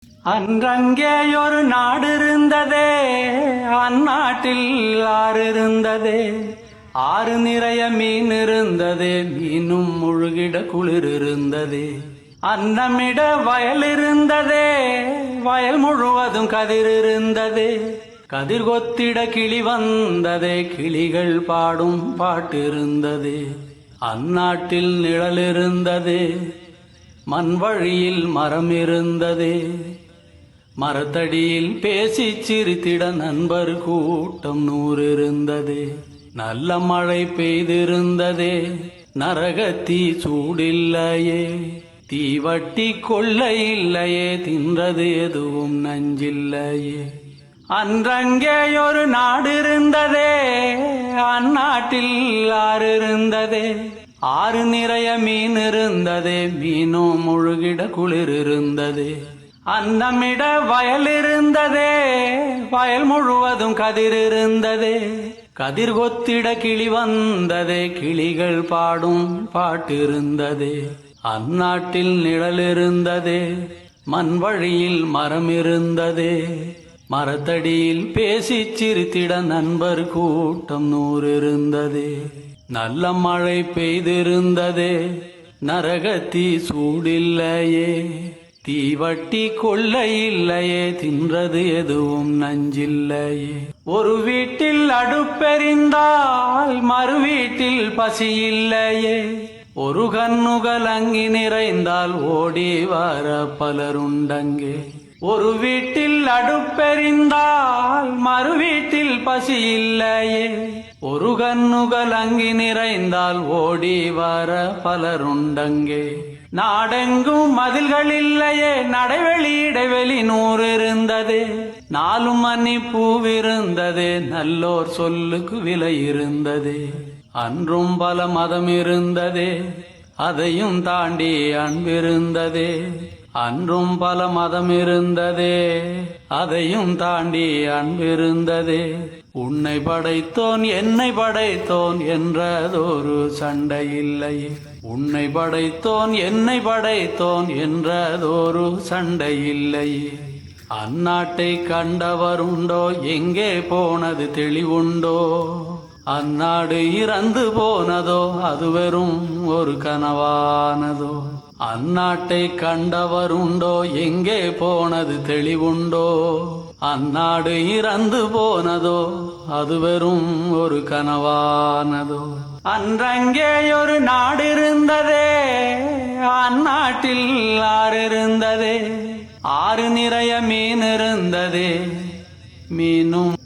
அன்றங்கே ஒரு நாடு இருந்ததே, அந்நாட்டில் ஆறு இருந்ததே. ஆறு நிறைய மீன் இருந்ததே, மீனும் முழுகிட குளிர் இருந்ததே. அன்னமிட வயல் இருந்ததே, வயல் முழுவதும் கதிர் இருந்ததே. கதிர் கொத்திட கிளி வந்ததே, கிளிகள் பாடும் பாட்டு இருந்ததே. அந்நாட்டில் நிழல் இருந்ததே, மண் வழியில் மரம் இருந்ததே. மரத்தடியில் பேசி சிரித்திட நண்பர் கூட்டம் 100 இருந்ததே. நல்ல மழை பெய்திருந்ததே, நரகத்தீ சூடில்லையே. தீவட்டி கொள்ளை இல்லையே, தின்றது எதுவும் நஞ்சில்லையே. அன்றங்கே ஒரு நாடு இருந்ததே, அந்நாட்டில் ஆறு இருந்ததே. ஆறு நிறைய மீன் இருந்ததே, மீனும் முழுகிட குளிர் இருந்ததே. அன்னமிட வயல் இருந்ததே, வயல் முழுவதும் கதிர் இருந்ததே. கதிர் கொத்திட கிளி வந்ததே, கிளிகள் பாடும் பாட்டு இருந்ததே. அந்நாட்டில் நிழல் இருந்ததே, மண் வழியில் மரம் இருந்ததே. மரத்தடியில் பேசி சிரித்திட நண்பர் கூட்டம் 100 இருந்ததே. நல்ல மழை பெய்திருந்ததே, நரகத்தீ சூடில்லையே. தீவட்டி கொள்ளை இல்லையே, தின்றது எதுவும் நஞ்சில்லையே. ஒரு வீட்டில் அடுப்பெறிந்தால் மறு வீட்டில் பசி இல்லையே. ஒரு கண்ணுகள் அங்கி நிறைந்தால் ஓடி வர பலருண்டங்கே. ஒரு வீட்டில் அடுப்பெறிந்தால் மறு வீட்டில் பசி இல்லையே. ஒரு கண்ணுகள் அங்கி நிறைந்தால் ஓடி வர பலருண்டங்கே. நாடெங்கும் மதில்கள் இல்லையே, நடைவெளி இடைவெளி 100 இருந்ததே. 4 மணி பூவிருந்ததே, நல்லோர் சொல்லுக்கு விலை இருந்ததே. அன்றும் பல மதம் இருந்ததே, அதையும் தாண்டி அன்பிருந்ததே. அன்றும் பல மதம் இருந்ததே, அதையும் தாண்டி அன்பிருந்ததே. உன்னை படைத்தோன் என்னை படைத்தோன் என்றதொரு சண்டை இல்லையே. உன்னை படைத்தோன் என்னை படைத்தோன் என்றதொரு சண்டை இல்லையே. அந்நாட்டை கண்டவருண்டோ, எங்கே போனது தெளிவுண்டோ. அந்நாடு இறந்து போனதோ, அது வெறும் ஒரு கனவானதோ. அந்நாட்டை கண்டவருண்டோ, எங்கே போனது தெளிவுண்டோ. அந்நாடு இறந்து போனதோ, அது வெறும் ஒரு கனவானதோ. அன்றங்கே ஒரு நாடு இருந்ததே, அந்நாட்டில் ஆறு இருந்ததே. ஆறு நிறைய மீன் இருந்ததே, மீனும்